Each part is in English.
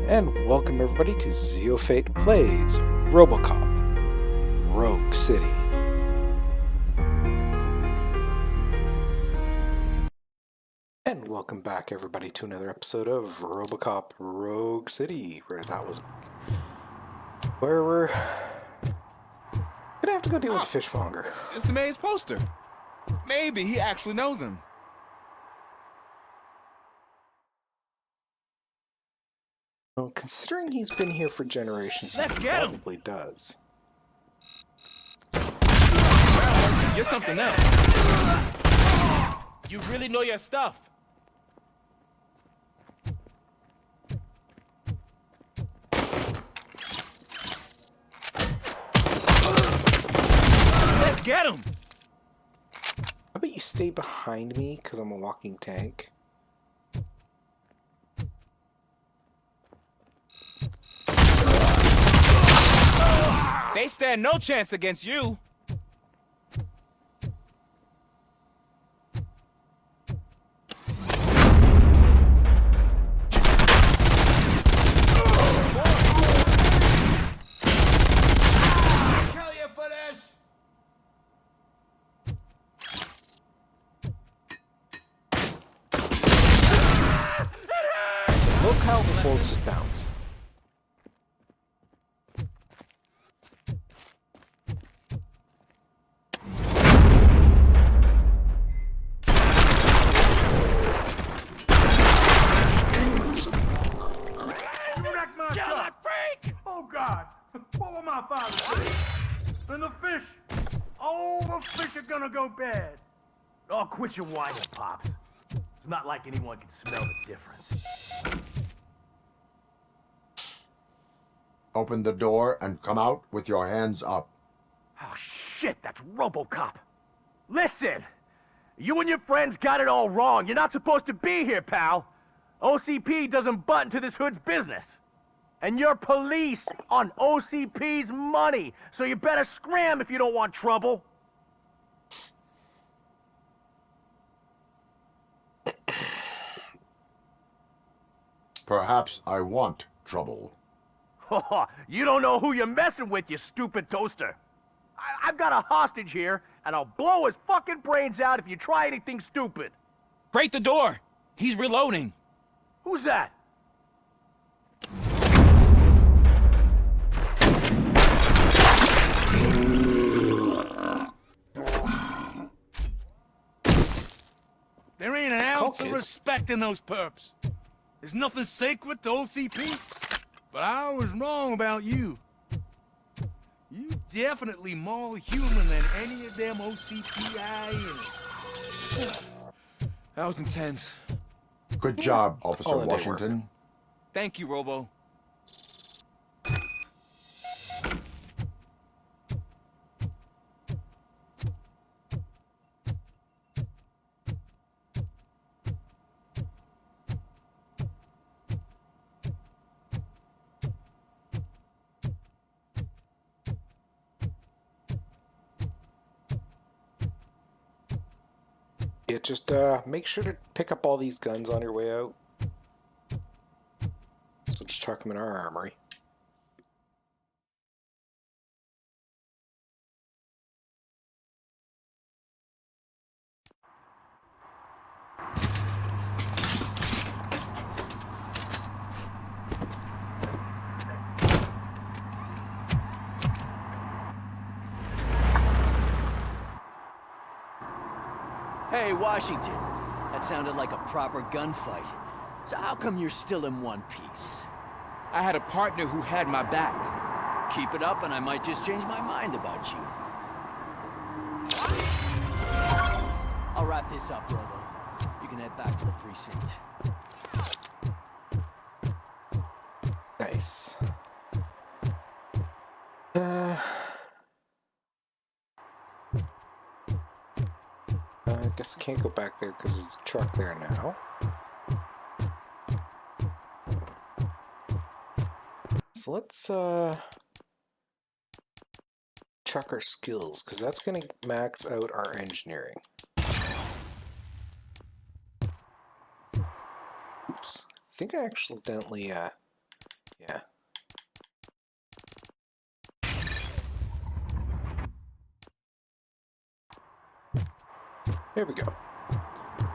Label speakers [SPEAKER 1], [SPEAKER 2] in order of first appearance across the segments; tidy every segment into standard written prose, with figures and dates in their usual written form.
[SPEAKER 1] And welcome everybody to Zeofate Plays Robocop Rogue City. And welcome back everybody to another episode of Robocop Rogue City, where we're gonna have to go deal with the fishmonger.
[SPEAKER 2] It's the mayor's poster. Maybe he actually knows him.
[SPEAKER 1] Well, considering he's been here for generations, he probably does.
[SPEAKER 2] You're something else. You really know your stuff. Let's get him.
[SPEAKER 1] How about you stay behind me, because I'm a walking tank?
[SPEAKER 2] They stand no chance against you.
[SPEAKER 3] Kill you for this.
[SPEAKER 1] Look how the bolts just bounce.
[SPEAKER 3] Kill that freak!
[SPEAKER 4] Oh God! What will my father do? And the fish! Oh, the fish are gonna go bad! Oh, quit your whining, Pops. It's not like anyone can smell the difference.
[SPEAKER 5] Open the door and come out with your hands up.
[SPEAKER 4] Oh shit, that's Robocop! Listen! You and your friends got it all wrong. You're not supposed to be here, pal. OCP doesn't butt into this hood's business. And you're police on OCP's money, so you better scram if you don't want trouble.
[SPEAKER 5] Perhaps I want trouble.
[SPEAKER 4] You don't know who you're messing with, you stupid toaster. I've got a hostage here, and I'll blow his fucking brains out if you try anything stupid.
[SPEAKER 2] Break the door. He's reloading.
[SPEAKER 4] Who's that?
[SPEAKER 3] There ain't an ounce of respect in those perps. There's nothing sacred to OCP. But I was wrong about you. You definitely more human than any of them OCP hyenas.
[SPEAKER 2] That was intense.
[SPEAKER 5] Good job, Officer
[SPEAKER 1] Holiday
[SPEAKER 5] Washington.
[SPEAKER 2] Thank you, Robo.
[SPEAKER 1] Yeah, just make sure to pick up all these guns on your way out. So just chuck them in our armory.
[SPEAKER 6] Hey, Washington. That sounded like a proper gunfight. So how come you're still in one piece?
[SPEAKER 2] I had a partner who had my back.
[SPEAKER 6] Keep it up and I might just change my mind about you. I'll wrap this up, Robo. You can head back to the precinct.
[SPEAKER 1] Nice. I guess I can't go back there because there's a truck there now. So let's check our skills, because that's going to max out our engineering. Oops. I think I accidentally Yeah. Here we go.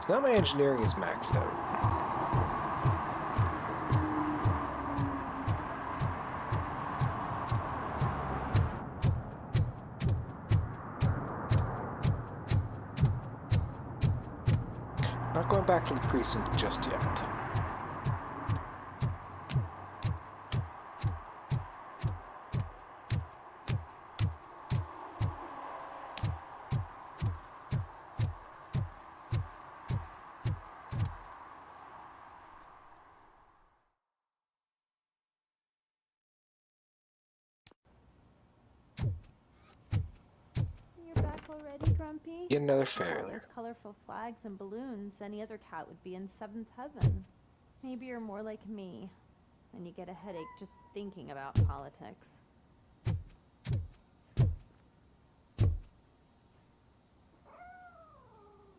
[SPEAKER 1] So now my engineering is maxed out. Not going back to the precinct just yet.
[SPEAKER 7] You're back already, Grumpy?
[SPEAKER 1] Yet another
[SPEAKER 7] All
[SPEAKER 1] failure.
[SPEAKER 7] those colorful flags and balloons, any other cat would be in seventh heaven. Maybe you're more like me, and you get a headache just thinking about politics.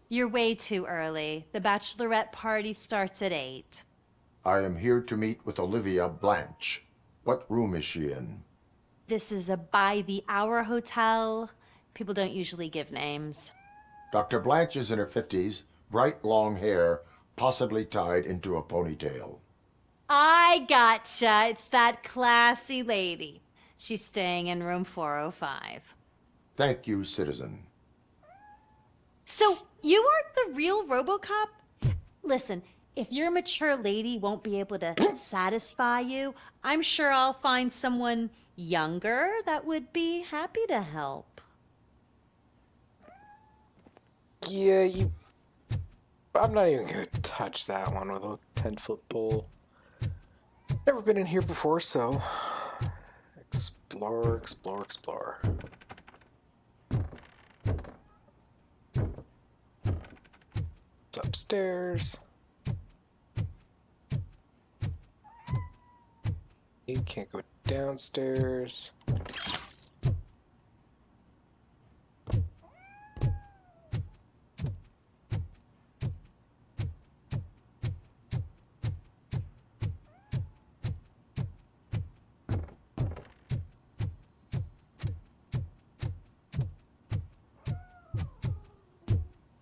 [SPEAKER 7] You're way too early. The bachelorette party starts at 8.
[SPEAKER 5] I am here to meet with Olivia Blanche. What room is she in?
[SPEAKER 7] This is a by-the-hour hotel. People don't usually give names.
[SPEAKER 5] Dr. Blanche is in her 50s, bright long hair, possibly tied into a ponytail.
[SPEAKER 7] I gotcha. It's that classy lady. She's staying in room 405.
[SPEAKER 5] Thank you, citizen.
[SPEAKER 7] So, you aren't the real Robocop? Listen, if your mature lady won't be able to satisfy you, I'm sure I'll find someone younger that would be happy to help.
[SPEAKER 1] Yeah, I'm not even gonna touch that one with a 10-foot pole. Never been in here before, so explore, explore, explore. It's upstairs. You can't go downstairs.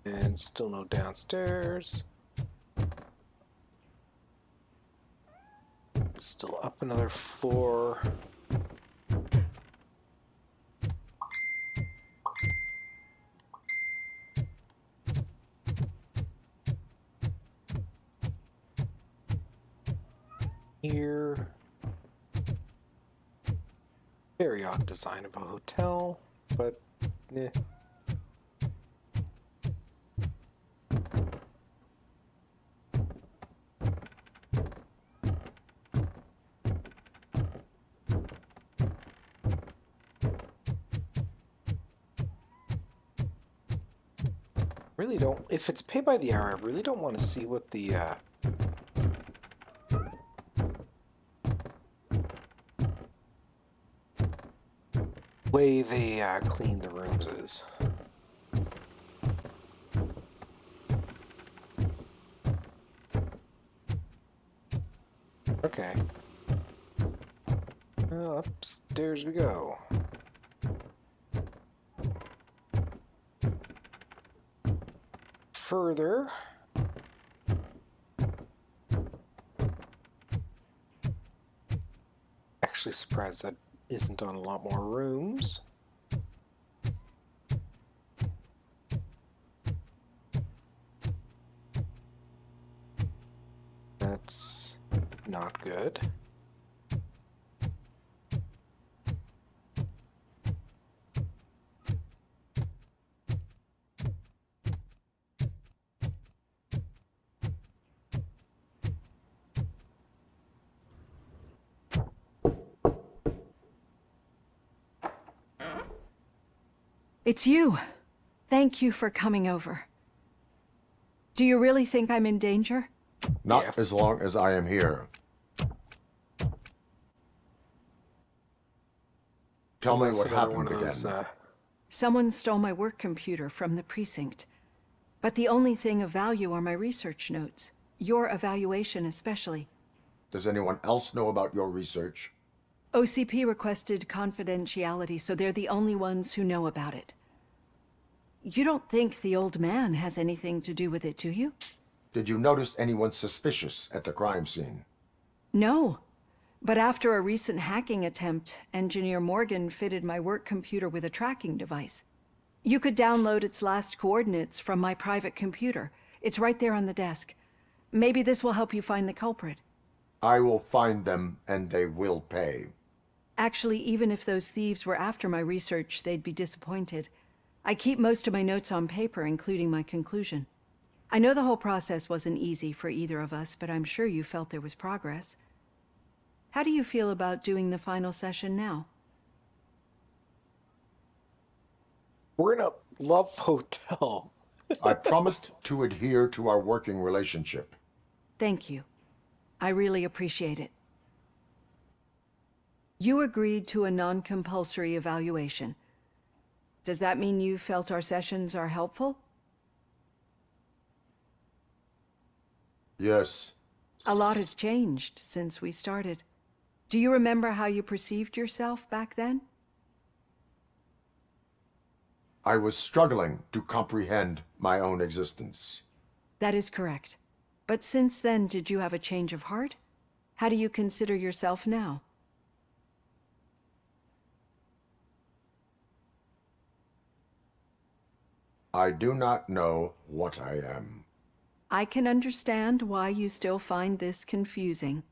[SPEAKER 1] And still no downstairs. Still up another floor. Here. Very odd design of a hotel, but eh. Really don't, if it's pay by the hour, I really don't want to see what the way they clean the rooms is. Okay. Well, upstairs we go. Further. Actually surprised that isn't on a lot more rooms. That's not good.
[SPEAKER 8] It's you. Thank you for coming over. Do you really think I'm in danger?
[SPEAKER 5] Not
[SPEAKER 1] Yes.
[SPEAKER 5] as long as I am here. Tell me
[SPEAKER 1] That's
[SPEAKER 5] what
[SPEAKER 1] another
[SPEAKER 5] happened
[SPEAKER 1] one of
[SPEAKER 5] again.
[SPEAKER 1] those,
[SPEAKER 8] Someone stole my work computer from the precinct. But the only thing of value are my research notes. Your evaluation especially.
[SPEAKER 5] Does anyone else know about your research?
[SPEAKER 8] OCP requested confidentiality, so they're the only ones who know about it. You don't think the old man has anything to do with it, do you?
[SPEAKER 5] Did you notice anyone suspicious at the crime scene?
[SPEAKER 8] No. But after a recent hacking attempt, Engineer Morgan fitted my work computer with a tracking device. You could download its last coordinates from my private computer. It's right there on the desk. Maybe this will help you find the culprit.
[SPEAKER 5] I will find them, and they will pay.
[SPEAKER 8] Actually, even if those thieves were after my research, they'd be disappointed. I keep most of my notes on paper, including my conclusion. I know the whole process wasn't easy for either of us, but I'm sure you felt there was progress. How do you feel about doing the final session now?
[SPEAKER 1] We're in a love hotel.
[SPEAKER 5] I promised to adhere to our working relationship.
[SPEAKER 8] Thank you. I really appreciate it. You agreed to a non-compulsory evaluation. Does that mean you felt our sessions are helpful?
[SPEAKER 5] Yes.
[SPEAKER 8] A lot has changed since we started. Do you remember how you perceived yourself back then?
[SPEAKER 5] I was struggling to comprehend my own existence.
[SPEAKER 8] That is correct. But since then, did you have a change of heart? How do you consider yourself now?
[SPEAKER 5] I do not know what I am.
[SPEAKER 8] I can understand why you still find this confusing.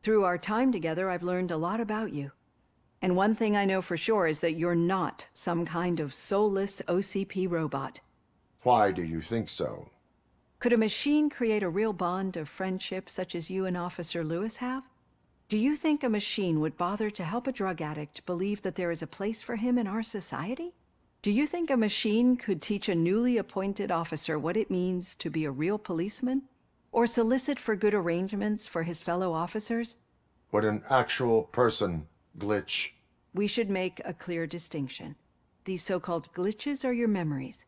[SPEAKER 8] Through our time together, I've learned a lot about you. And one thing I know for sure is that you're not some kind of soulless OCP robot.
[SPEAKER 5] Why do you think so?
[SPEAKER 8] Could a machine create a real bond of friendship such as you and Officer Lewis have? Do you think a machine would bother to help a drug addict believe that there is a place for him in our society? Do you think a machine could teach a newly appointed officer what it means to be a real policeman? Or solicit for good arrangements for his fellow officers?
[SPEAKER 5] Would an actual person glitch?
[SPEAKER 8] We should make a clear distinction. These so-called glitches are your memories.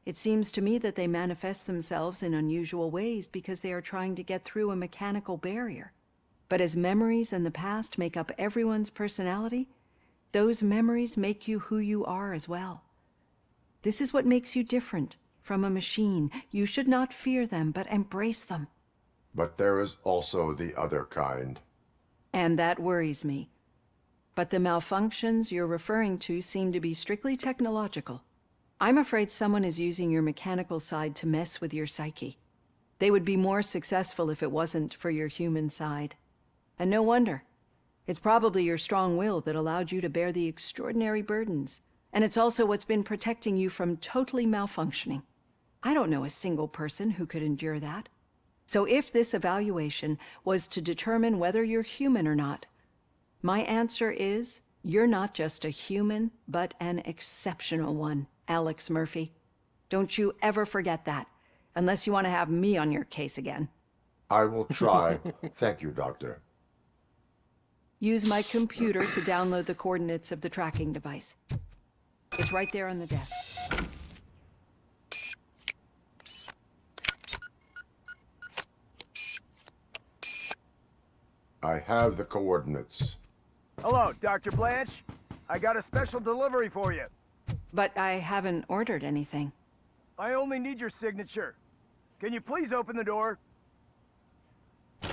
[SPEAKER 8] It seems to me that they manifest themselves in unusual ways because they are trying to get through a mechanical barrier. But as memories in the past make up everyone's personality, those memories make you who you are as well. This is what makes you different from a machine. You should not fear them, but embrace them.
[SPEAKER 5] But there is also the other kind.
[SPEAKER 8] And that worries me. But the malfunctions you're referring to seem to be strictly technological. I'm afraid someone is using your mechanical side to mess with your psyche. They would be more successful if it wasn't for your human side. And no wonder. It's probably your strong will that allowed you to bear the extraordinary burdens. And it's also what's been protecting you from totally malfunctioning. I don't know a single person who could endure that. So if this evaluation was to determine whether you're human or not, my answer is, you're not just a human, but an exceptional one, Alex Murphy. Don't you ever forget that, unless you want to have me on your case again.
[SPEAKER 5] I will try. Thank you, Doctor.
[SPEAKER 8] Use my computer to download the coordinates of the tracking device. It's right there on the desk.
[SPEAKER 5] I have the coordinates.
[SPEAKER 4] Hello, Dr. Blanche. I got a special delivery for you.
[SPEAKER 8] But I haven't ordered anything.
[SPEAKER 4] I only need your signature. Can you please open the door?
[SPEAKER 5] Should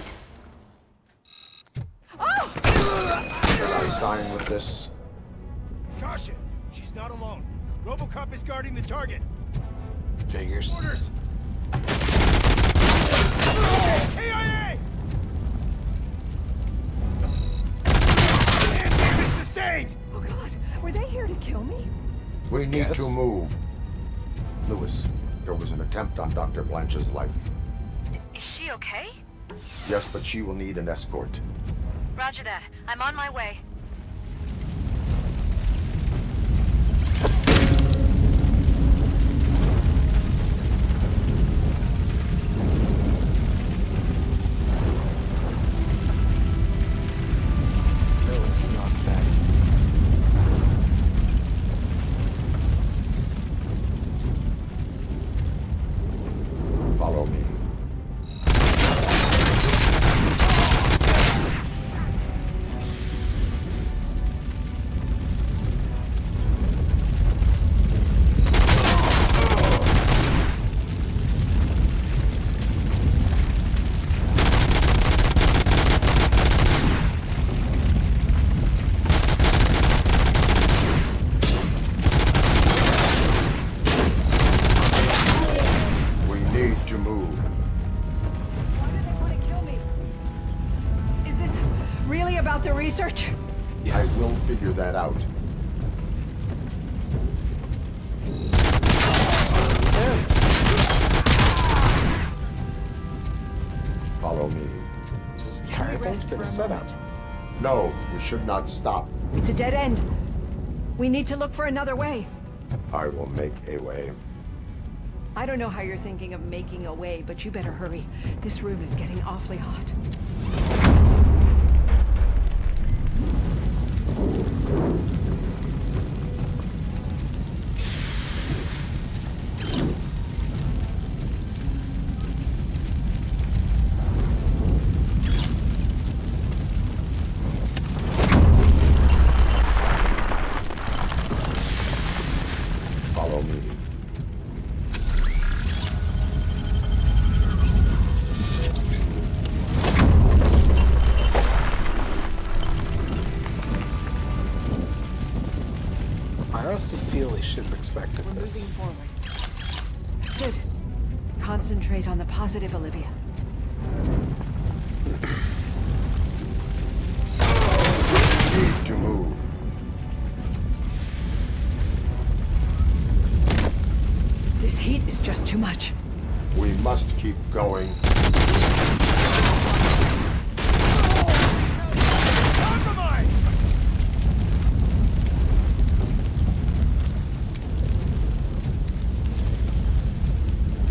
[SPEAKER 5] I sign with this?
[SPEAKER 3] Caution! She's not alone. Robocop is guarding the target.
[SPEAKER 1] Figures.
[SPEAKER 3] Orders! KIA! Damage sustained!
[SPEAKER 8] Oh God, were they here to kill me?
[SPEAKER 5] We need
[SPEAKER 1] Yes.
[SPEAKER 5] to move. Lewis, there was an attempt on Dr. Blanche's life.
[SPEAKER 9] Is she okay?
[SPEAKER 5] Yes, but she will need an escort.
[SPEAKER 9] Roger that. I'm on my way.
[SPEAKER 1] No, it's not that easy.
[SPEAKER 5] Follow me.
[SPEAKER 8] about the research?
[SPEAKER 1] Yes.
[SPEAKER 5] I will figure that out. Follow me.
[SPEAKER 1] This entire thing's been a setup.
[SPEAKER 5] No, we should not stop.
[SPEAKER 8] It's a dead end. We need to look for another way.
[SPEAKER 5] I will make a way.
[SPEAKER 8] I don't know how you're thinking of making a way, but you better hurry. This room is getting awfully hot.
[SPEAKER 5] Follow me.
[SPEAKER 1] I honestly feel they should have expected
[SPEAKER 8] We're
[SPEAKER 1] this.
[SPEAKER 8] moving forward. Good. Concentrate on the positive, Olivia.
[SPEAKER 5] Need to move.
[SPEAKER 8] This heat is just too much.
[SPEAKER 5] We must keep going.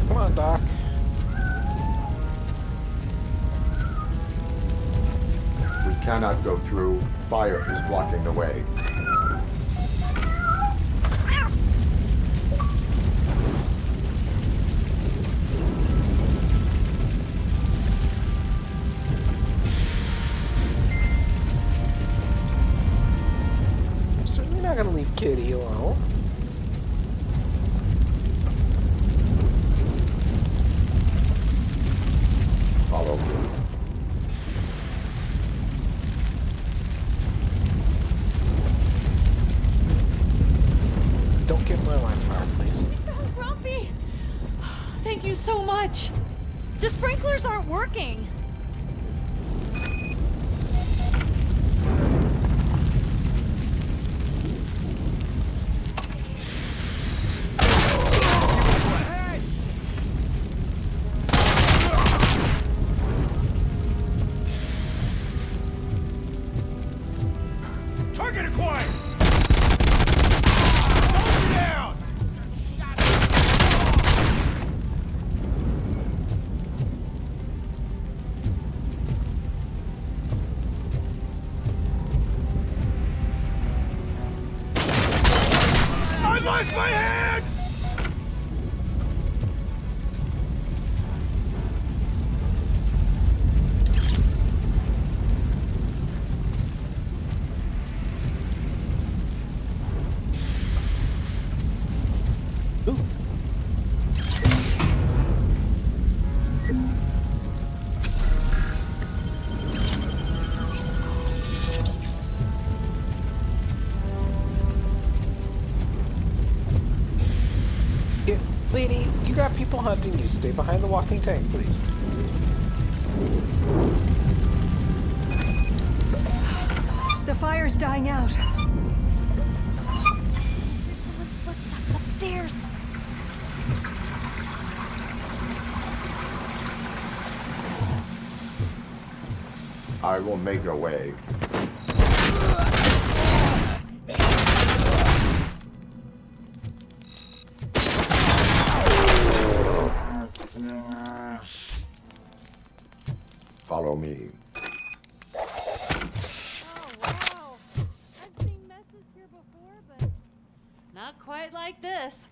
[SPEAKER 1] Come on, Doc.
[SPEAKER 5] We cannot go through. Fire is blocking the way.
[SPEAKER 1] I'm certainly not gonna leave Kitty alone.
[SPEAKER 5] Follow me.
[SPEAKER 1] Don't get my line fire, please.
[SPEAKER 7] Oh, Grumpy! Thank you so much. The sprinklers aren't working.
[SPEAKER 3] Target acquired! Soldier down! I lost my hand!
[SPEAKER 1] Yeah, lady, you got people hunting you. Stay behind the walking tank, please.
[SPEAKER 8] The fire's dying out.
[SPEAKER 7] Someone's footsteps upstairs.
[SPEAKER 5] I will make a way. Follow me.
[SPEAKER 7] Oh, wow. I've seen messes here before, but not quite like this.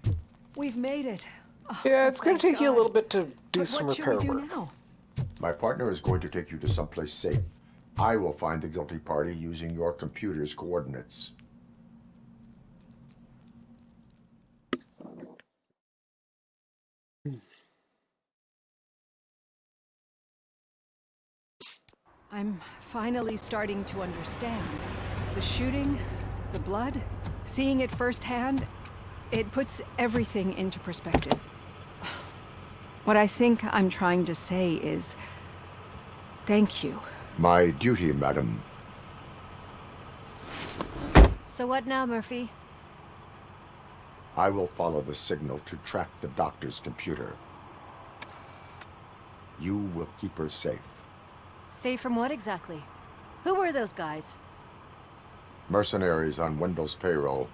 [SPEAKER 8] We've made it. Oh,
[SPEAKER 1] Yeah, it's gonna
[SPEAKER 8] thank
[SPEAKER 1] take you a
[SPEAKER 8] God.
[SPEAKER 1] little bit to do
[SPEAKER 8] But
[SPEAKER 1] some
[SPEAKER 8] what should
[SPEAKER 1] repair
[SPEAKER 8] we do
[SPEAKER 1] work.
[SPEAKER 8] now?
[SPEAKER 5] My partner is going to take you to someplace safe. I will find the guilty party using your computer's coordinates.
[SPEAKER 8] I'm finally starting to understand. The shooting, the blood, seeing it firsthand, it puts everything into perspective. What I think I'm trying to say is, thank you.
[SPEAKER 5] My duty, madam.
[SPEAKER 10] So what now, Murphy?
[SPEAKER 5] I will follow the signal to track the doctor's computer. You will keep her safe.
[SPEAKER 10] Safe from what exactly? Who were those guys?
[SPEAKER 5] Mercenaries on Wendell's payroll.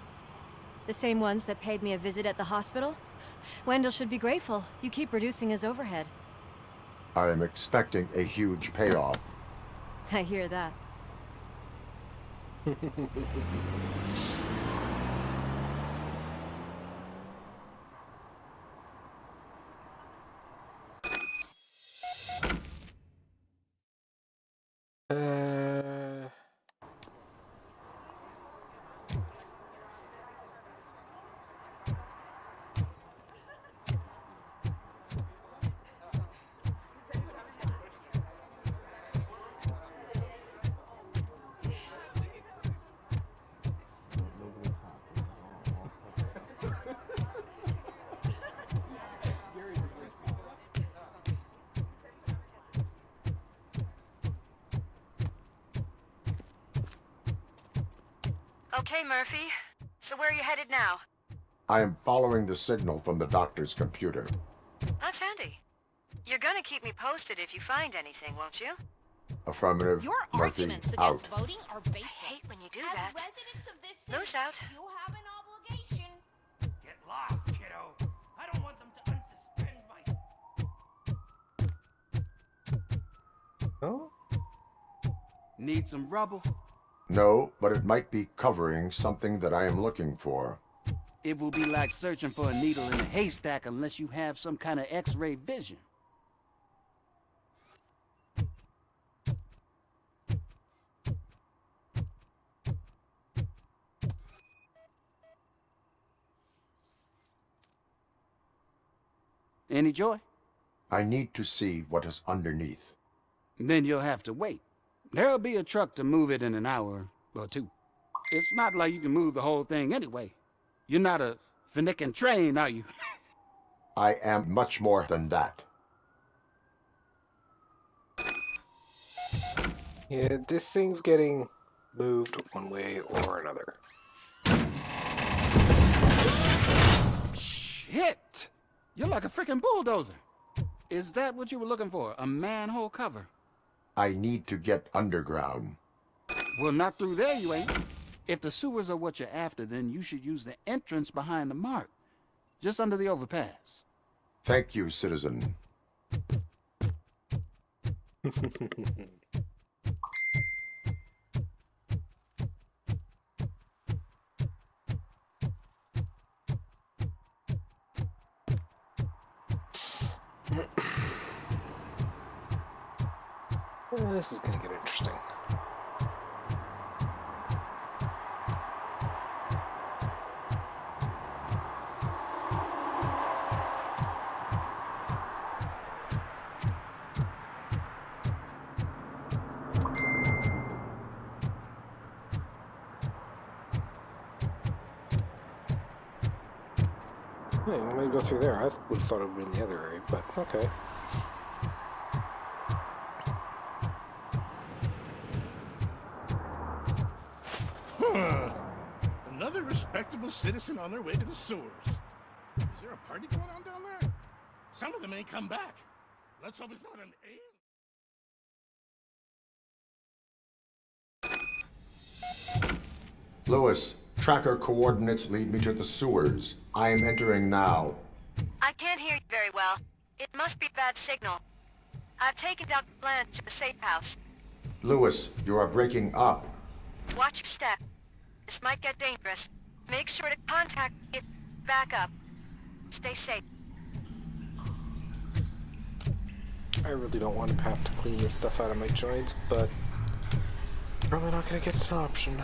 [SPEAKER 10] The same ones that paid me a visit at the hospital? Wendell should be grateful. You keep reducing his overhead.
[SPEAKER 5] I am expecting a huge payoff.
[SPEAKER 10] I hear that.
[SPEAKER 1] Uh,
[SPEAKER 9] Okay, Murphy. So where are you headed now?
[SPEAKER 5] I am following the signal from the doctor's computer.
[SPEAKER 9] That's handy. You're gonna keep me posted if you find anything, won't you?
[SPEAKER 5] Affirmative.
[SPEAKER 11] Your
[SPEAKER 5] Murphy,
[SPEAKER 11] arguments
[SPEAKER 5] out.
[SPEAKER 11] against voting are baseless.
[SPEAKER 9] I hate when you do
[SPEAKER 11] As
[SPEAKER 9] that.
[SPEAKER 11] residents of this city,
[SPEAKER 9] Moose out.
[SPEAKER 11] you have an obligation.
[SPEAKER 3] Get lost, kiddo. I don't want them to unsuspend my...
[SPEAKER 1] oh?
[SPEAKER 2] Need some rubble?
[SPEAKER 5] No, but it might be covering something that I am looking for.
[SPEAKER 2] It will be like searching for a needle in a haystack unless you have some kind of X-ray vision. Any joy?
[SPEAKER 5] I need to see what is underneath.
[SPEAKER 2] Then you'll have to wait. There'll be a truck to move it in an hour or two. It's not like you can move the whole thing anyway. You're not a finicking train, are you?
[SPEAKER 5] I am much more than that.
[SPEAKER 1] Yeah, this thing's getting moved one way or another.
[SPEAKER 2] Shit! You're like a freaking bulldozer. Is that what you were looking for? A manhole cover?
[SPEAKER 5] I need to get underground.
[SPEAKER 2] Well, not through there, you ain't. If the sewers are what you're after, then you should use the entrance behind the mark. Just under the overpass.
[SPEAKER 5] Thank you, citizen.
[SPEAKER 1] This is gonna get interesting. Hey, let me go through there. I would have thought it would be in the other area, but okay.
[SPEAKER 3] Another respectable citizen on their way to the sewers. Is there a party going on down there? Some of them ain't come back. Let's hope it's not an alien.
[SPEAKER 5] Lewis, tracker coordinates lead me to the sewers. I am entering now.
[SPEAKER 9] I can't hear you very well. It must be bad signal. I've taken Dr. Blanche to the safe house.
[SPEAKER 5] Lewis, you are breaking up.
[SPEAKER 9] Watch your step. This might get dangerous. Make sure to contact me. Back up. Stay safe.
[SPEAKER 1] I really don't want to have to clean this stuff out of my joints, but probably not gonna get an option.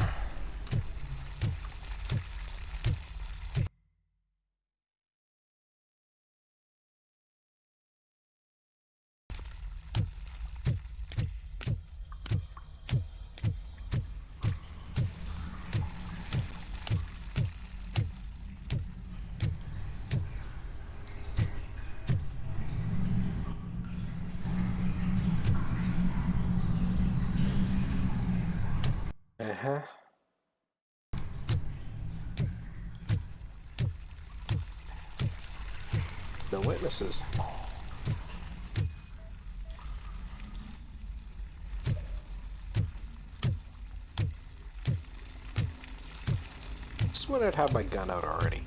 [SPEAKER 1] No witnesses. This is when I'd have my gun out already.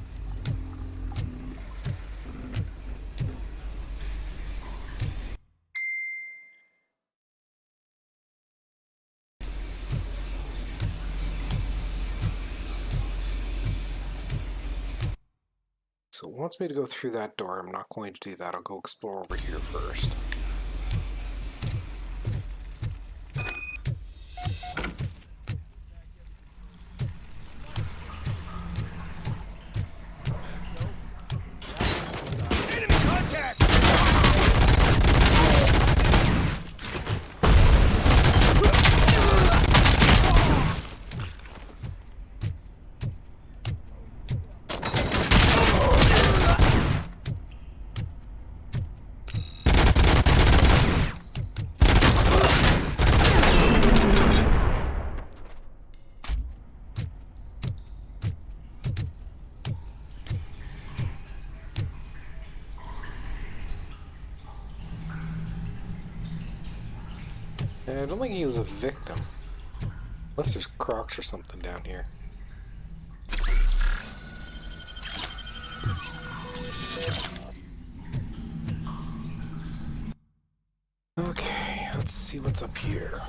[SPEAKER 1] So it wants me to go through that door. I'm not going to do that. I'll go explore over here first.
[SPEAKER 3] Enemy contact!
[SPEAKER 1] And I don't think he was a victim. Unless there's crocs or something down here. Okay, let's see what's up here.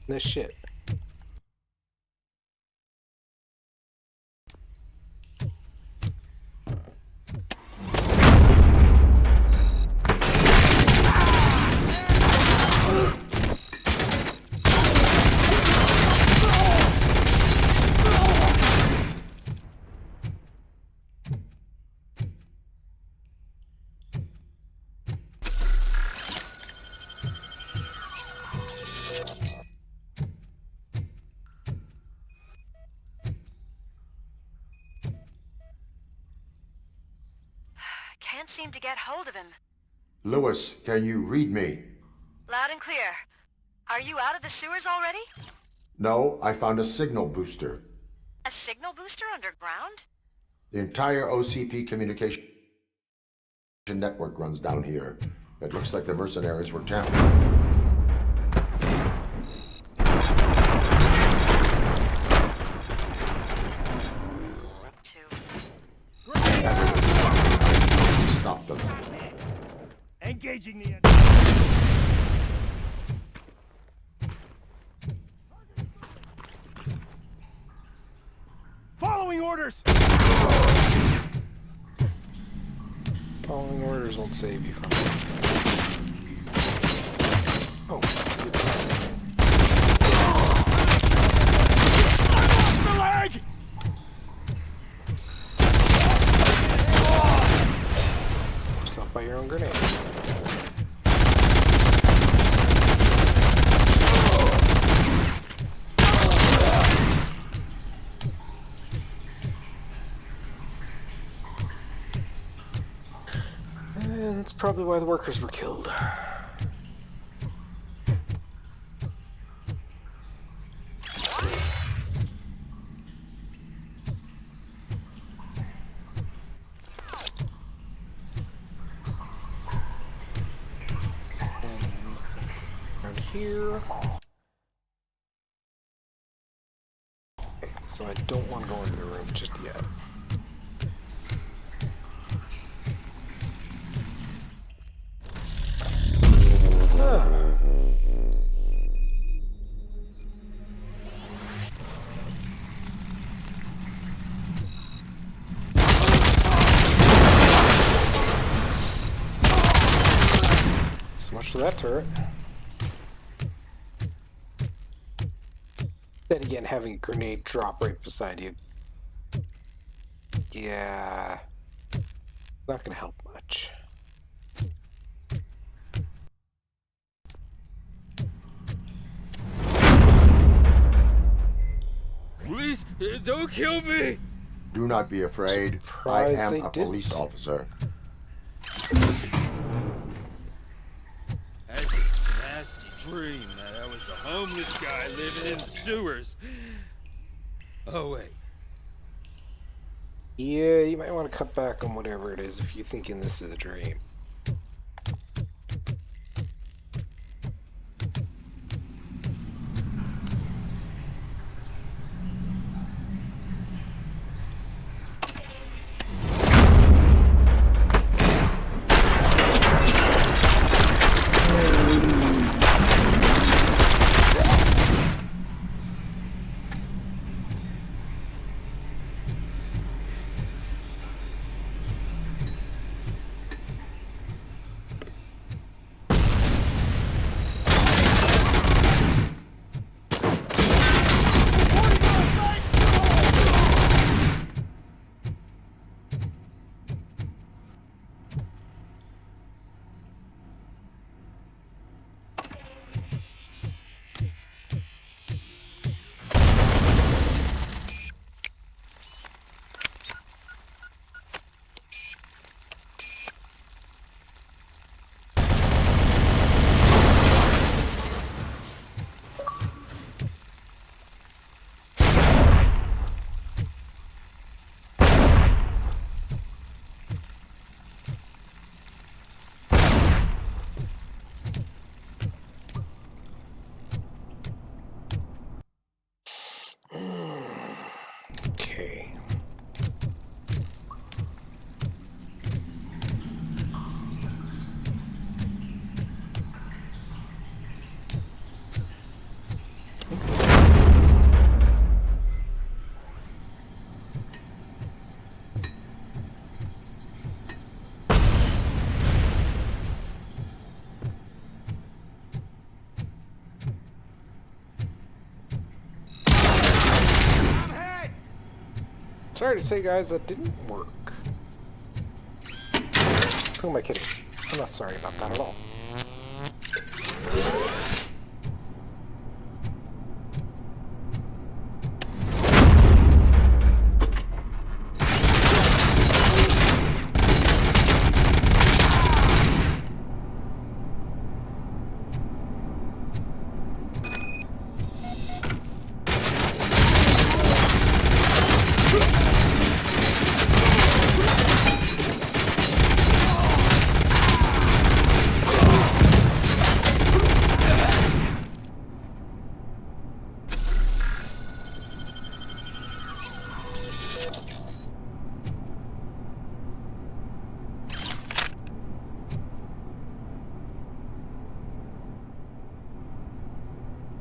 [SPEAKER 1] This shit.
[SPEAKER 9] Can't seem to get hold of him.
[SPEAKER 5] Lewis, can you read me?
[SPEAKER 9] Loud and clear. Are you out of the sewers already?
[SPEAKER 5] No, I found a signal booster.
[SPEAKER 9] A signal booster underground?
[SPEAKER 5] The entire OCP communication network runs down here. It looks like the mercenaries were tampering. Stop them.
[SPEAKER 3] Engaging the enemy. Following orders!
[SPEAKER 1] Following orders won't save you from it. Oh.
[SPEAKER 3] The leg!
[SPEAKER 1] Yourself by your own grenade. And that's probably why the workers were killed. Around here. Okay, so I don't want to go into the room just yet. for that turret. Then again, having a grenade drop right beside you. Yeah. Not gonna help much.
[SPEAKER 12] Please, don't kill me!
[SPEAKER 5] Do not be afraid. I
[SPEAKER 1] Surprised
[SPEAKER 5] am
[SPEAKER 1] they
[SPEAKER 5] a police
[SPEAKER 1] didn't.
[SPEAKER 5] officer.
[SPEAKER 12] That's a nasty dream that I was a homeless guy living in sewers. Oh, wait.
[SPEAKER 1] Yeah, you might want to cut back on whatever it is if you're thinking this is a dream. Okay. Sorry to say, guys, that didn't work. Who am I kidding? I'm not sorry about that at all.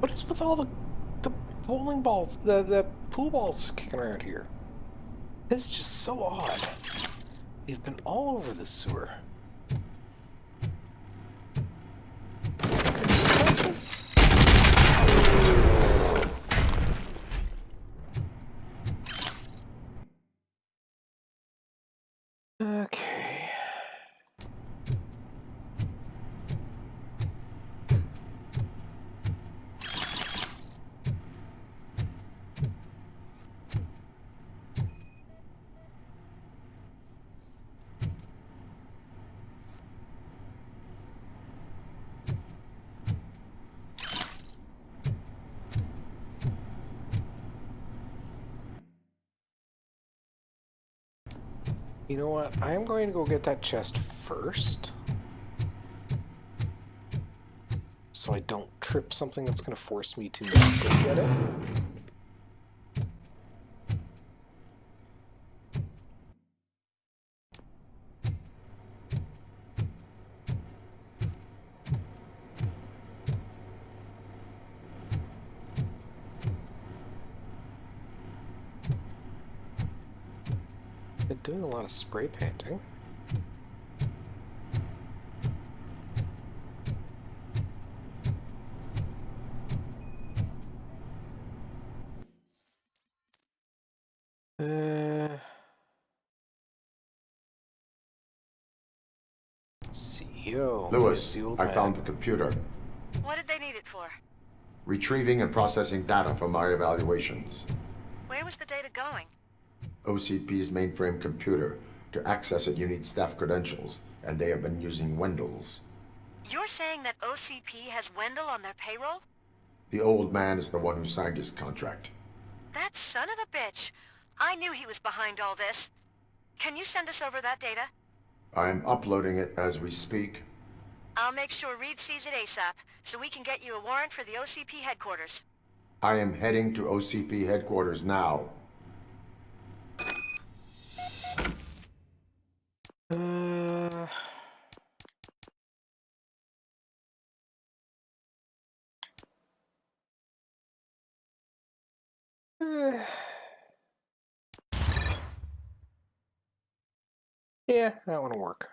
[SPEAKER 1] What is with all the bowling balls, the pool balls kicking around here? It's just so odd. They've been all over the sewer. Okay. You know what? I am going to go get that chest first. So I don't trip something that's going to force me to not go get it. Been doing a lot of spray painting. CEO.
[SPEAKER 5] Lewis,
[SPEAKER 1] The old
[SPEAKER 5] I
[SPEAKER 1] man.
[SPEAKER 5] found the computer.
[SPEAKER 9] What did they need it for?
[SPEAKER 5] Retrieving and processing data from my evaluations.
[SPEAKER 9] Where was the data going?
[SPEAKER 5] OCP's mainframe computer. To access it, you need staff credentials, and they have been using Wendell's.
[SPEAKER 9] You're saying that OCP has Wendell on their payroll?
[SPEAKER 5] The old man is the one who signed his contract.
[SPEAKER 9] That son of a bitch. I knew he was behind all this. Can you send us over that data?
[SPEAKER 5] I'm uploading it as we speak.
[SPEAKER 9] I'll make sure Reed sees it ASAP, so we can get you a warrant for the OCP headquarters.
[SPEAKER 5] I am heading to OCP headquarters now.
[SPEAKER 1] Yeah, that one will work.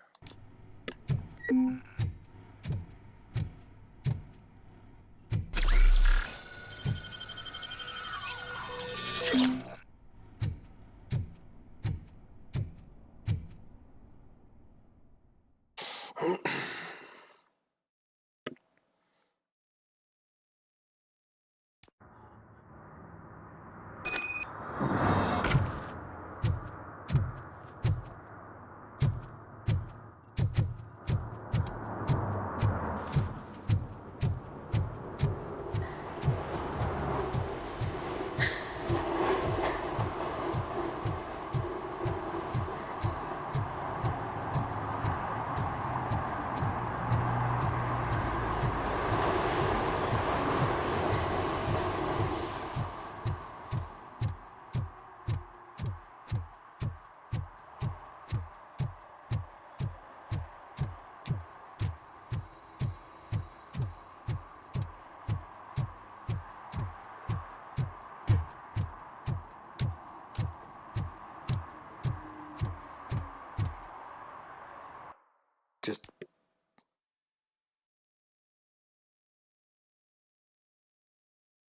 [SPEAKER 1] Just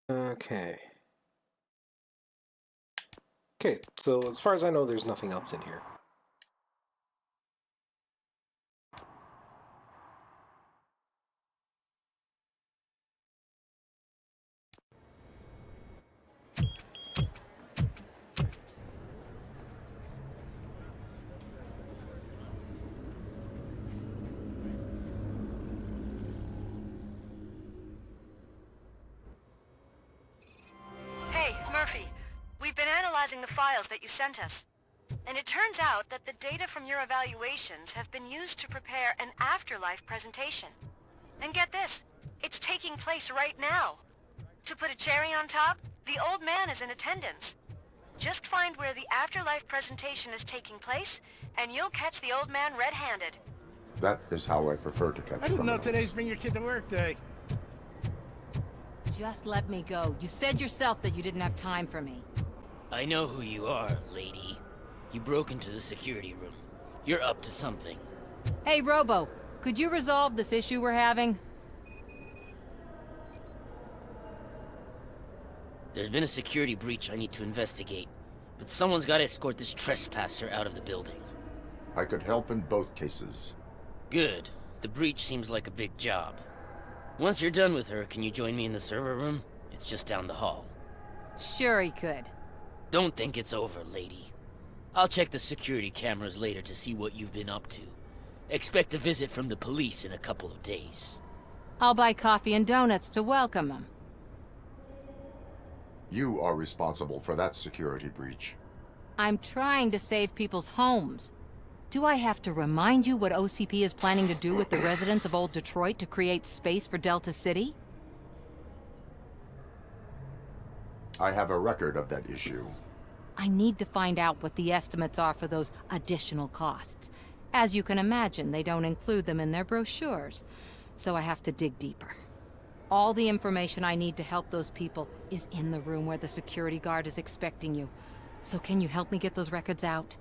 [SPEAKER 1] okay. Okay, so as far as I know, there's nothing else in here.
[SPEAKER 9] Hey, Murphy. We've been analyzing the files that you sent us. And it turns out that the data from your evaluations have been used to prepare an afterlife presentation. And get this, it's taking place right now. To put a cherry on top, the old man is in attendance. Just find where the afterlife presentation is taking place, and you'll catch the old man red-handed.
[SPEAKER 5] That is how I prefer to catch
[SPEAKER 3] I didn't know
[SPEAKER 5] criminals.
[SPEAKER 3] today's Bring Your Kid to Work Day.
[SPEAKER 10] Just let me go. You said yourself that you didn't have time for me.
[SPEAKER 13] I know who you are, lady. You broke into the security room. You're up to something.
[SPEAKER 10] Hey, Robo, could you resolve this issue we're having?
[SPEAKER 13] There's been a security breach I need to investigate, but someone's got to escort this trespasser out of the building.
[SPEAKER 5] I could help in both cases.
[SPEAKER 13] Good. The breach seems like a big job. Once you're done with her, can you join me in the server room? It's just down the hall.
[SPEAKER 10] Sure he could.
[SPEAKER 13] Don't think it's over, lady. I'll check the security cameras later to see what you've been up to. Expect a visit from the police in a couple of days.
[SPEAKER 10] I'll buy coffee and donuts to welcome him.
[SPEAKER 5] You are responsible for that security breach.
[SPEAKER 10] I'm trying to save people's homes. Do I have to remind you what OCP is planning to do with the residents of Old Detroit to create space for Delta City?
[SPEAKER 5] I have a record of that issue.
[SPEAKER 10] I need to find out what the estimates are for those additional costs. As you can imagine, they don't include them in their brochures, so I have to dig deeper. All the information I need to help those people is in the room where the security guard is expecting you. So can you help me get those records out?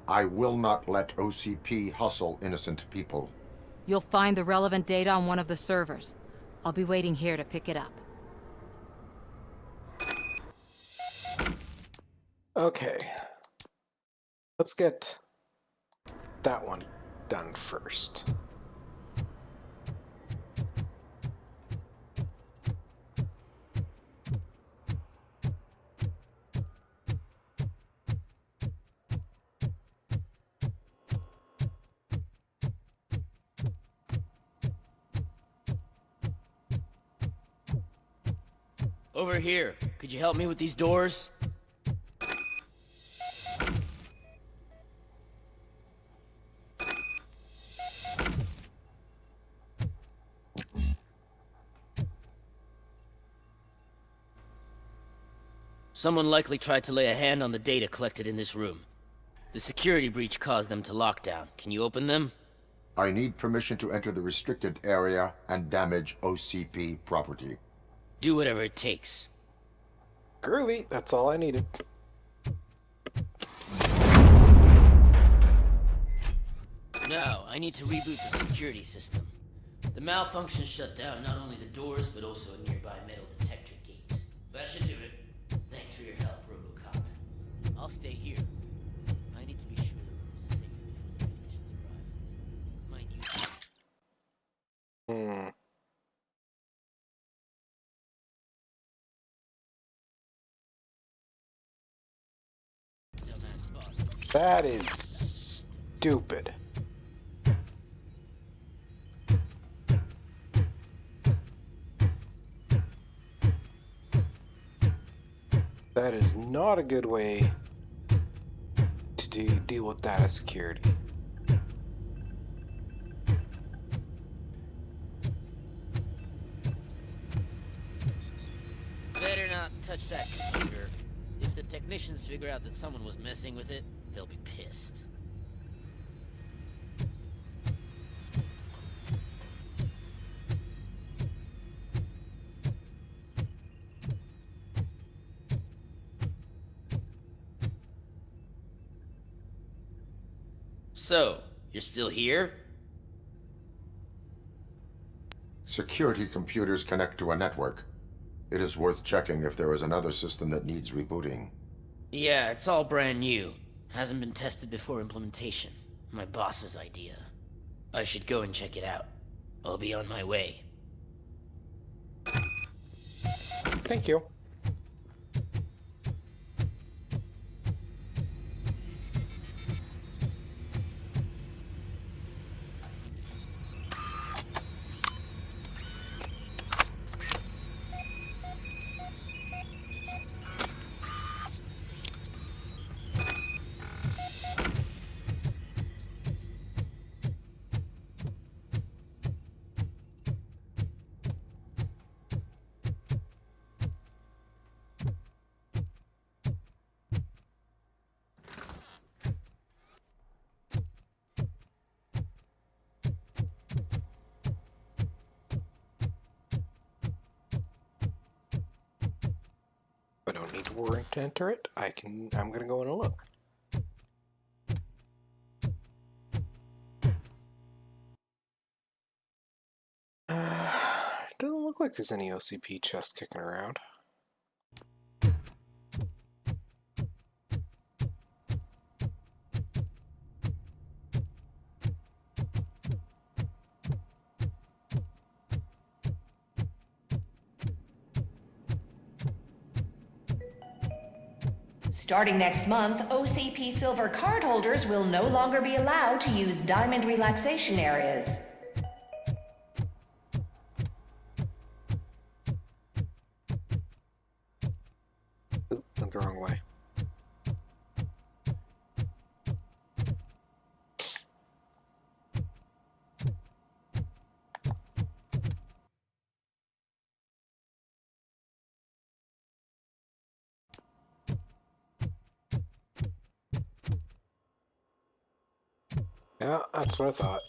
[SPEAKER 5] I will not let OCP hustle innocent people.
[SPEAKER 10] You'll find the relevant data on one of the servers. I'll be waiting here to pick it up.
[SPEAKER 1] Okay. Let's get that one done first.
[SPEAKER 13] Over here. Could you help me with these doors? Someone likely tried to lay a hand on the data collected in this room. The security breach caused them to lock down. Can you open them?
[SPEAKER 5] I need permission to enter the restricted area and damage OCP property.
[SPEAKER 13] Do whatever it takes.
[SPEAKER 1] Groovy, that's all I needed.
[SPEAKER 13] Now, I need to reboot the security system. The malfunction shut down not only the doors, but also a nearby metal detector gate. That should do it. Thanks for your help, Robocop. I'll stay here. I need to be sure the room is safe before the technicians arrive. Mind you.
[SPEAKER 1] That is stupid. That is not a good way to deal with data security.
[SPEAKER 13] Better not touch that computer. If the technicians figure out that someone was messing with it, they'll be pissed. So, you're still here?
[SPEAKER 5] Security computers connect to a network. It is worth checking if there is another system that needs rebooting.
[SPEAKER 13] Yeah, it's all brand new. Hasn't been tested before implementation. My boss's idea. I should go and check it out. I'll be on my way.
[SPEAKER 1] Thank you. I don't need to worry to enter it. I'm gonna go in and look. Doesn't look like there's any OCP chests kicking around.
[SPEAKER 14] Starting next month, OCP Silver cardholders will no longer be allowed to use diamond relaxation areas.
[SPEAKER 1] Oop, went the wrong way. Yeah, that's what I thought.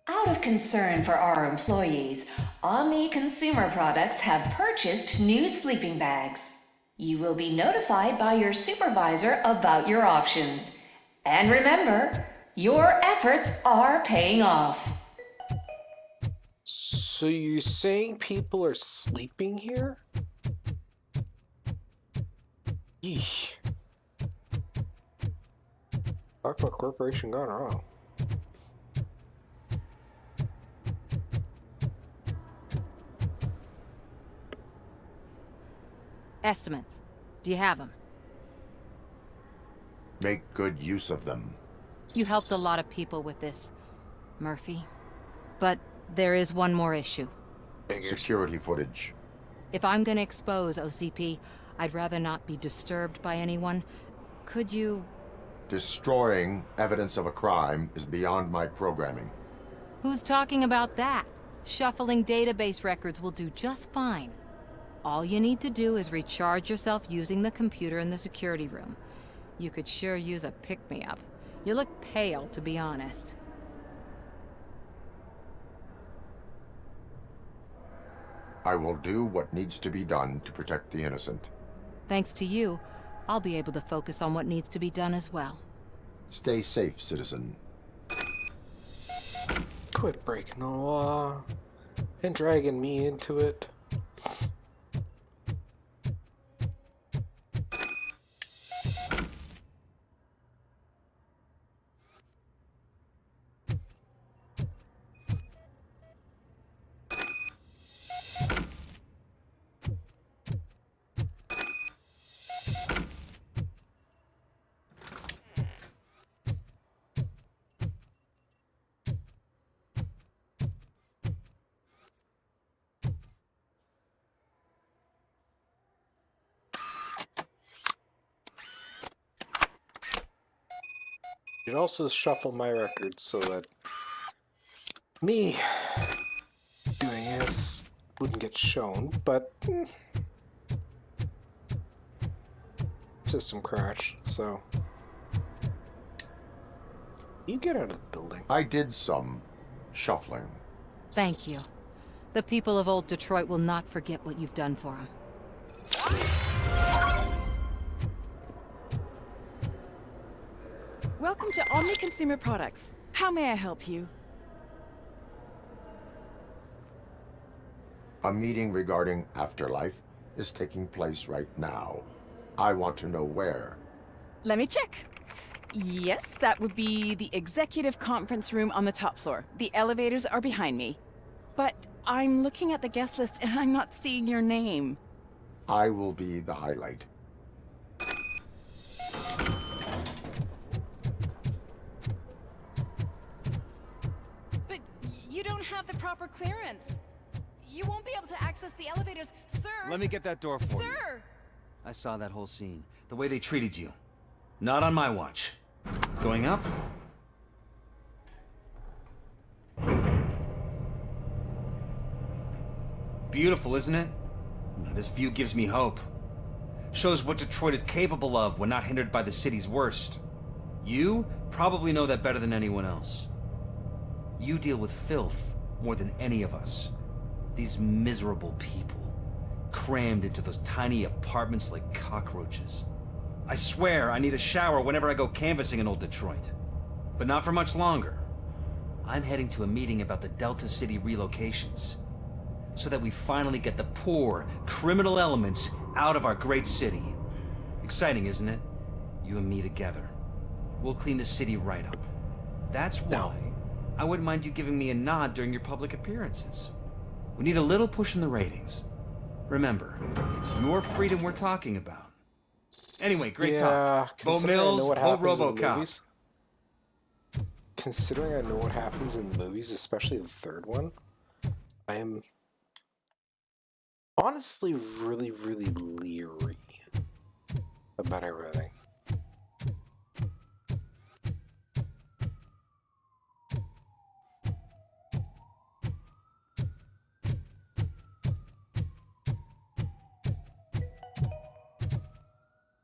[SPEAKER 14] Out of concern for our employees, Omni Consumer Products have purchased new sleeping bags. You will be notified by your supervisor about your options. And remember, your efforts are paying off.
[SPEAKER 1] So you're saying people are sleeping here? Yeesh. Talk about corporation gone wrong.
[SPEAKER 10] Estimates. Do you have them?
[SPEAKER 5] Make good use of them.
[SPEAKER 10] You helped a lot of people with this, Murphy. But there is one more issue.
[SPEAKER 5] Security footage.
[SPEAKER 10] If I'm gonna expose OCP, I'd rather not be disturbed by anyone. Could you...
[SPEAKER 5] Destroying evidence of a crime is beyond my programming.
[SPEAKER 10] Who's talking about that? Shuffling database records will do just fine. All you need to do is recharge yourself using the computer in the security room. You could sure use a pick-me-up. You look pale, to be honest.
[SPEAKER 5] I will do what needs to be done to protect the innocent.
[SPEAKER 10] Thanks to you, I'll be able to focus on what needs to be done as well.
[SPEAKER 5] Stay safe, citizen.
[SPEAKER 1] Quit breaking the law and dragging me into it. You'd also shuffle my records so that me doing this wouldn't get shown, but system crashed, so you get out of the building.
[SPEAKER 5] I did some shuffling.
[SPEAKER 10] Thank you. The people of Old Detroit will not forget what you've done for them.
[SPEAKER 15] Welcome to Omni Consumer Products. How may I help you?
[SPEAKER 5] A meeting regarding afterlife is taking place right now. I want to know where.
[SPEAKER 15] Let me check. Yes, that would be the executive conference room on the top floor. The elevators are behind me. But I'm looking at the guest list and I'm not seeing your name.
[SPEAKER 5] I will be the highlight.
[SPEAKER 15] But you don't have the proper clearance. You won't be able to access the elevators, sir.
[SPEAKER 16] Let me get that door for you.
[SPEAKER 15] Sir!
[SPEAKER 16] I saw that whole scene. The way they treated you. Not on my watch. Going up? Beautiful, isn't it? This view gives me hope. Shows what Detroit is capable of when not hindered by the city's worst. You probably know that better than anyone else. You deal with filth more than any of us. These miserable people, crammed into those tiny apartments like cockroaches. I swear I need a shower whenever I go canvassing in Old Detroit. But not for much longer. I'm heading to a meeting about the Delta City relocations, so that we finally get the poor, criminal elements out of our great city. Exciting, isn't it? You and me together. We'll clean the city right up. That's why I wouldn't mind you giving me a nod during your public appearances. We need a little push in the ratings. Remember, it's your freedom we're talking about. Anyway, great talk. Bo Mills, Bo Robocop.
[SPEAKER 1] Considering I know what happens in the movies, especially the third one, I am honestly really, really leery about everything.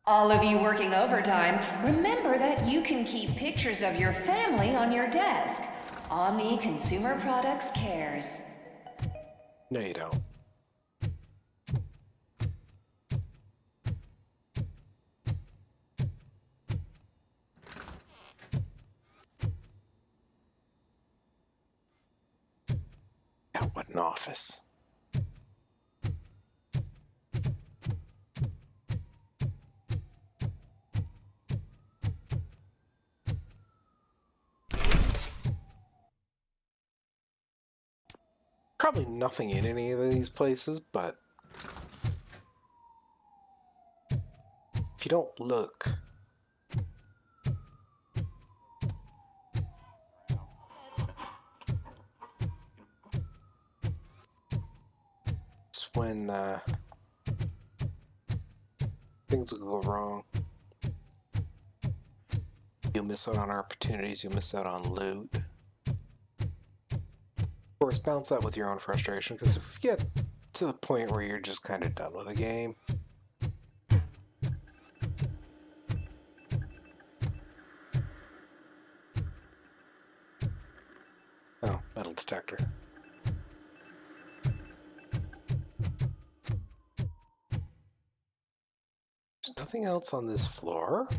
[SPEAKER 14] All of you working overtime, remember that you can keep pictures of your family on your desk. Omni Consumer Products cares.
[SPEAKER 1] No, you don't. Now what an office. Probably nothing in any of these places, but if you don't look, it's when things will go wrong. You'll miss out on opportunities, you'll miss out on loot. Of course, balance that with your own frustration, because if you get to the point where you're just kind of done with a game, oh, metal detector. There's nothing else on this floor.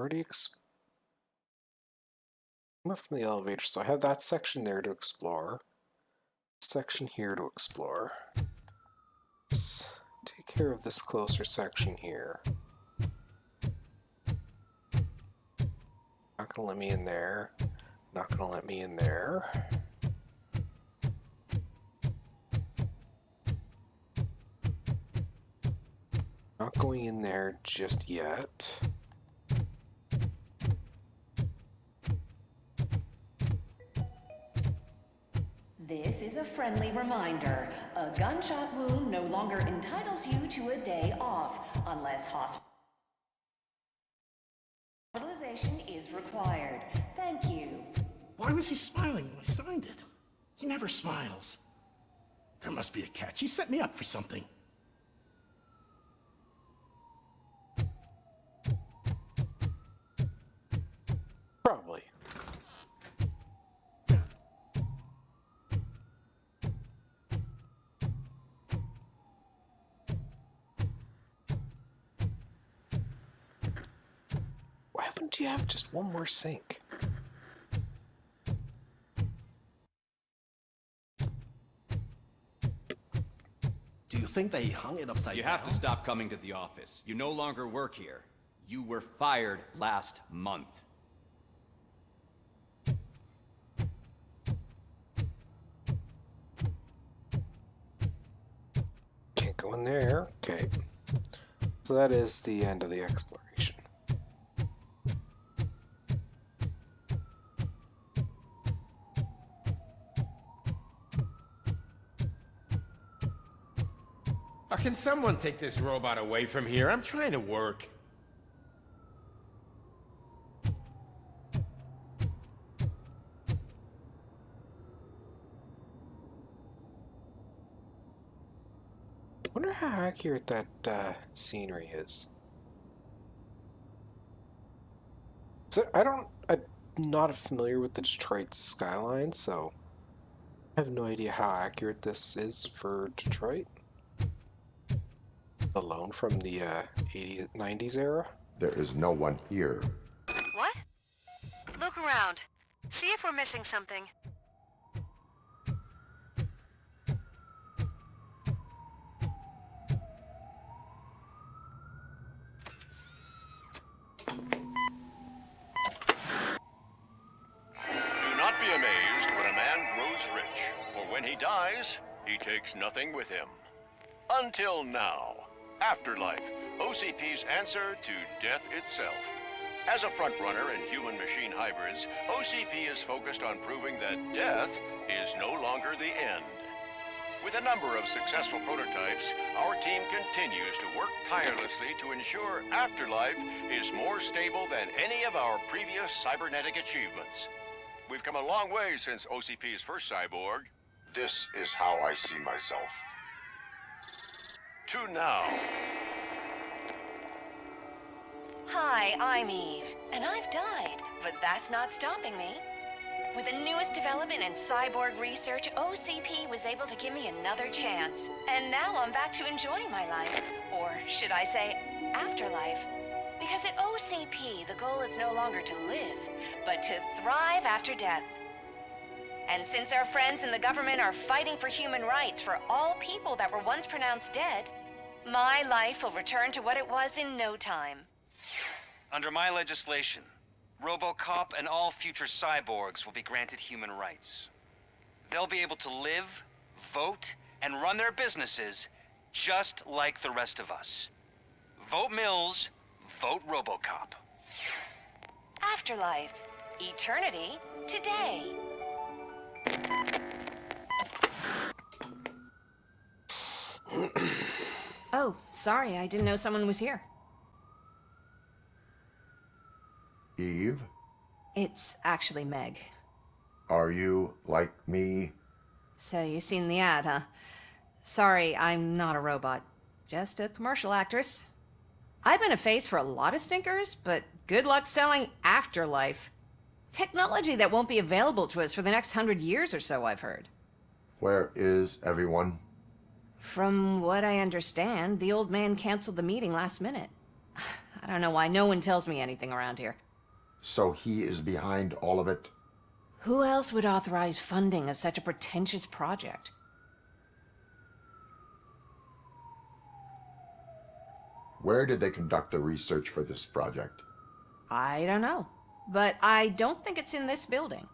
[SPEAKER 1] Already from the elevator, so I have that section there to explore. Section here to explore. Let's take care of this closer section here. Not gonna let me in there. Not gonna let me in there. Not going in there just yet.
[SPEAKER 14] This is a friendly reminder. A gunshot wound no longer entitles you to a day off, unless hospitalization is required. Thank you.
[SPEAKER 17] Why was he smiling when I signed it? He never smiles. There must be a catch. He set me up for something.
[SPEAKER 1] Probably. Why wouldn't you have just one more sink?
[SPEAKER 18] Do you think they hung it upside down?
[SPEAKER 19] You have to stop coming to the office. You no longer work here. You were fired last month.
[SPEAKER 1] Can't go in there. Okay. So that is the end of the exploration.
[SPEAKER 12] Can someone take this robot away from here? I'm trying to work.
[SPEAKER 1] I wonder how accurate that scenery is. So I'm not familiar with the Detroit skyline, so I have no idea how accurate this is for Detroit. Alone from the 80s, 90s era?
[SPEAKER 5] There is no one here.
[SPEAKER 9] What? Look around. See if we're missing something.
[SPEAKER 20] Do not be amazed when a man grows rich, for when he dies, he takes nothing with him. Until now. Afterlife, OCP's answer to death itself. As a frontrunner in human-machine hybrids, OCP is focused on proving that death is no longer the end. With a number of successful prototypes, our team continues to work tirelessly to ensure Afterlife is more stable than any of our previous cybernetic achievements. We've come a long way since OCP's first cyborg.
[SPEAKER 5] This is how I see myself.
[SPEAKER 20] To now.
[SPEAKER 14] Hi, I'm Eve, and I've died, but that's not stopping me. With the newest development in cyborg research, OCP was able to give me another chance. And now I'm back to enjoying my life. Or should I say, afterlife. Because at OCP, the goal is no longer to live, but to thrive after death. And since our friends in the government are fighting for human rights for all people that were once pronounced dead, my life will return to what it was in no time.
[SPEAKER 16] Under my legislation, Robocop and all future cyborgs will be granted human rights. They'll be able to live, vote, and run their businesses just like the rest of us. Vote Mills, vote Robocop.
[SPEAKER 14] Afterlife. Eternity. Today.
[SPEAKER 15] Oh, sorry, I didn't know someone was here.
[SPEAKER 5] Eve,
[SPEAKER 15] It's actually Meg.
[SPEAKER 5] are you like me?
[SPEAKER 15] So you've seen the ad, huh? Sorry, I'm not a robot. Just a commercial actress. I've been a face for a lot of stinkers, but good luck selling Afterlife. Technology that won't be available to us for the next 100 years or so, I've heard.
[SPEAKER 5] Where is everyone?
[SPEAKER 15] From what I understand, the old man canceled the meeting last minute. I don't know why no one tells me anything around here.
[SPEAKER 5] So he is behind all of it?
[SPEAKER 15] Who else would authorize funding of such a pretentious project?
[SPEAKER 5] Where did they conduct the research for this project?
[SPEAKER 15] I don't know, but I don't think it's in this building.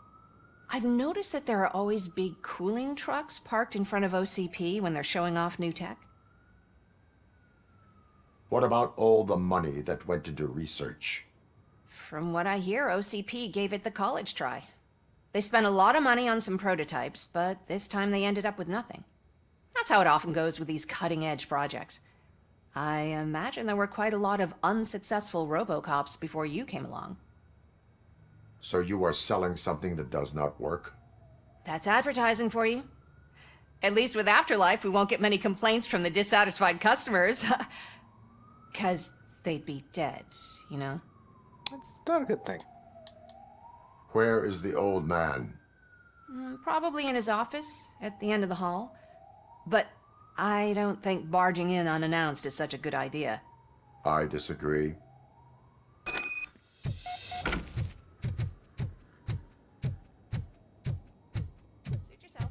[SPEAKER 15] I've noticed that there are always big cooling trucks parked in front of OCP when they're showing off new tech.
[SPEAKER 5] What about all the money that went into research?
[SPEAKER 15] From what I hear, OCP gave it the college try. They spent a lot of money on some prototypes, but this time they ended up with nothing. That's how it often goes with these cutting-edge projects. I imagine there were quite a lot of unsuccessful Robocops before you came along.
[SPEAKER 5] So you are selling something that does not work?
[SPEAKER 15] That's advertising for you. At least with Afterlife, we won't get many complaints from the dissatisfied customers. 'Cause they'd be dead, you know?
[SPEAKER 1] That's not a good thing.
[SPEAKER 5] Where is the old man?
[SPEAKER 15] Probably in his office, at the end of the hall. But I don't think barging in unannounced is such a good idea.
[SPEAKER 5] I disagree.
[SPEAKER 15] Suit yourself.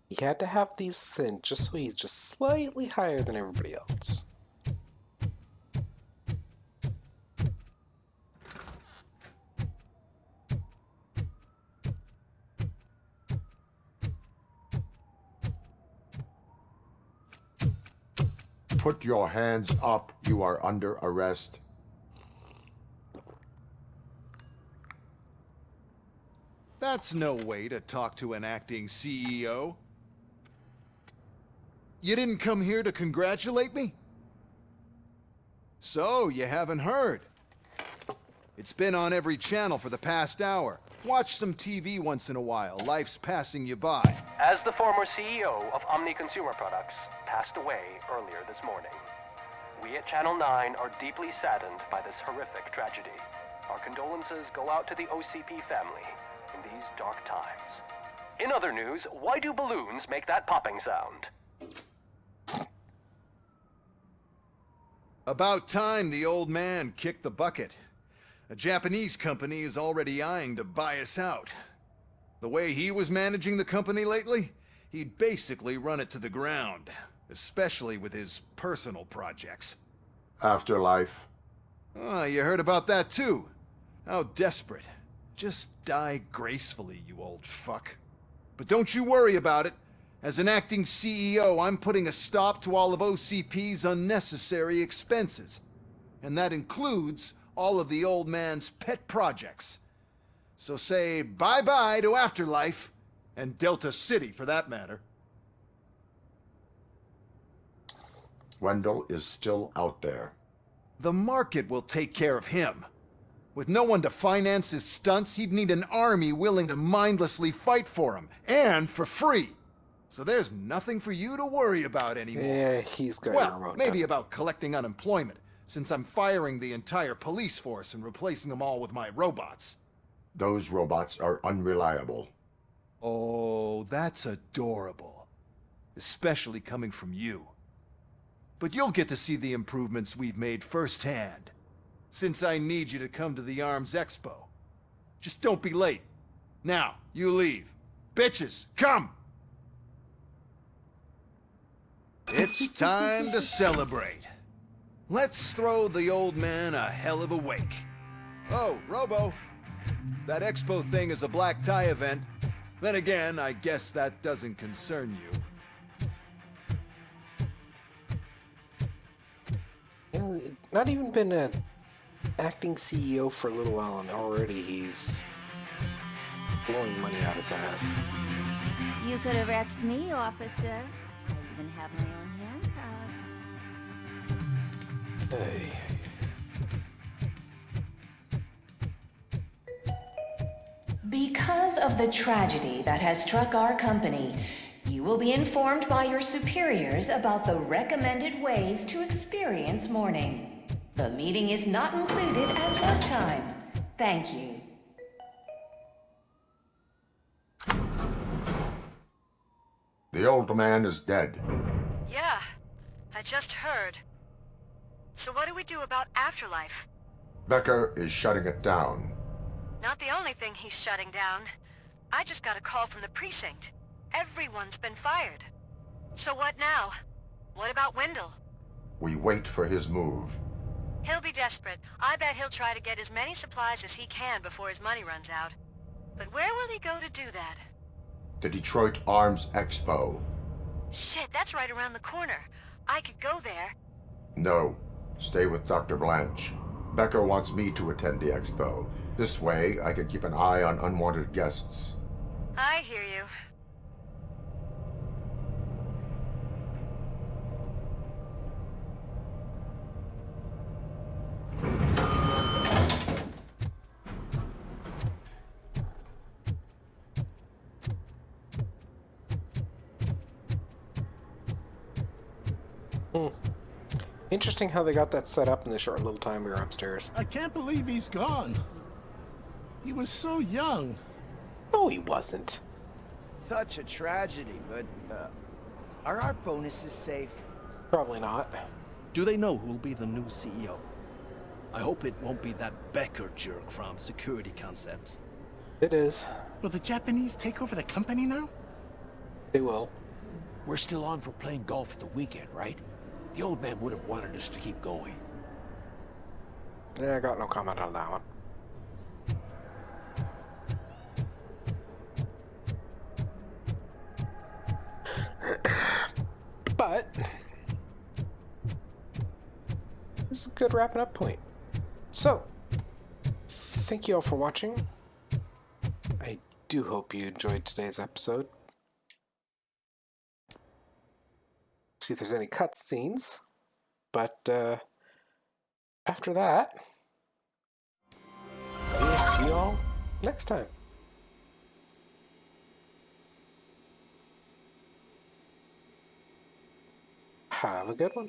[SPEAKER 1] He had to have these thin just so he's just slightly higher than everybody else.
[SPEAKER 5] Put your hands up. You are under arrest.
[SPEAKER 21] That's no way to talk to an acting CEO. You didn't come here to congratulate me? So, you haven't heard. It's been on every channel for the past hour. Watch some TV once in a while. Life's passing you by.
[SPEAKER 22] As the former CEO of Omni Consumer Products passed away earlier this morning, we at Channel 9 are deeply saddened by this horrific tragedy. Our condolences go out to the OCP family in these dark times. In other news, why do balloons make that popping sound?
[SPEAKER 21] About time the old man kicked the bucket. A Japanese company is already eyeing to buy us out. The way he was managing the company lately, he'd basically run it to the ground, especially with his personal projects.
[SPEAKER 5] Afterlife.
[SPEAKER 21] Oh, you heard about that too. How desperate. Just die gracefully, you old fuck. But don't you worry about it. As an acting CEO, I'm putting a stop to all of OCP's unnecessary expenses. And that includes all of the old man's pet projects. So say bye-bye to Afterlife, and Delta City for that matter.
[SPEAKER 5] Wendell is still out there.
[SPEAKER 21] The market will take care of him. With no one to finance his stunts, he'd need an army willing to mindlessly fight for him, and for free. So there's nothing for you to worry about anymore.
[SPEAKER 1] Yeah, he's got
[SPEAKER 21] well,
[SPEAKER 1] your remote
[SPEAKER 21] maybe
[SPEAKER 1] now.
[SPEAKER 21] about collecting unemployment, since I'm firing the entire police force and replacing them all with my robots.
[SPEAKER 5] Those robots are unreliable.
[SPEAKER 21] Oh, that's adorable. Especially coming from you. But you'll get to see the improvements we've made firsthand, since I need you to come to the Arms Expo. Just don't be late. Now, you leave. Bitches, come! It's time to celebrate. Let's throw the old man a hell of a wake. Oh, Robo. That expo thing is a black tie event. Then again, I guess that doesn't concern you.
[SPEAKER 1] Not even been an acting CEO for a little while, and already he's blowing money out his ass.
[SPEAKER 11] You could arrest me, officer. I even have my own handcuffs.
[SPEAKER 1] Hey.
[SPEAKER 14] Because of the tragedy that has struck our company, you will be informed by your superiors about the recommended ways to experience mourning. The meeting is not included as work time. Thank you.
[SPEAKER 5] The old man is dead.
[SPEAKER 9] Yeah, I just heard. So what do we do about afterlife?
[SPEAKER 5] Becker is shutting it down.
[SPEAKER 9] Not the only thing he's shutting down. I just got a call from the precinct. Everyone's been fired. So what now? What about Wendell?
[SPEAKER 5] We wait for his move.
[SPEAKER 9] He'll be desperate. I bet he'll try to get as many supplies as he can before his money runs out. But where will he go to do that?
[SPEAKER 5] The Detroit Arms Expo.
[SPEAKER 9] Shit, that's right around the corner. I could go there.
[SPEAKER 5] No. Stay with Dr. Blanche. Becker wants me to attend the expo. This way, I can keep an eye on unwanted guests.
[SPEAKER 9] I hear you.
[SPEAKER 1] Interesting how they got that set up in the short little time we were upstairs.
[SPEAKER 17] I can't believe he's gone. He was so young.
[SPEAKER 1] No, he wasn't.
[SPEAKER 4] Such a tragedy, but, are our bonuses safe?
[SPEAKER 1] Probably not.
[SPEAKER 18] Do they know who'll be the new CEO? I hope it won't be that Becker jerk from Security Concepts.
[SPEAKER 1] It is.
[SPEAKER 17] Will the Japanese take over the company now?
[SPEAKER 1] They will.
[SPEAKER 6] We're still on for playing golf at the weekend, right? The old man would have wanted us to keep going.
[SPEAKER 1] Yeah, I got no comment on that one. But this is a good wrapping up point. So, thank you all for watching. I do hope you enjoyed today's episode. See if there's any cutscenes, but after that, we'll see you all next time. Have a good one.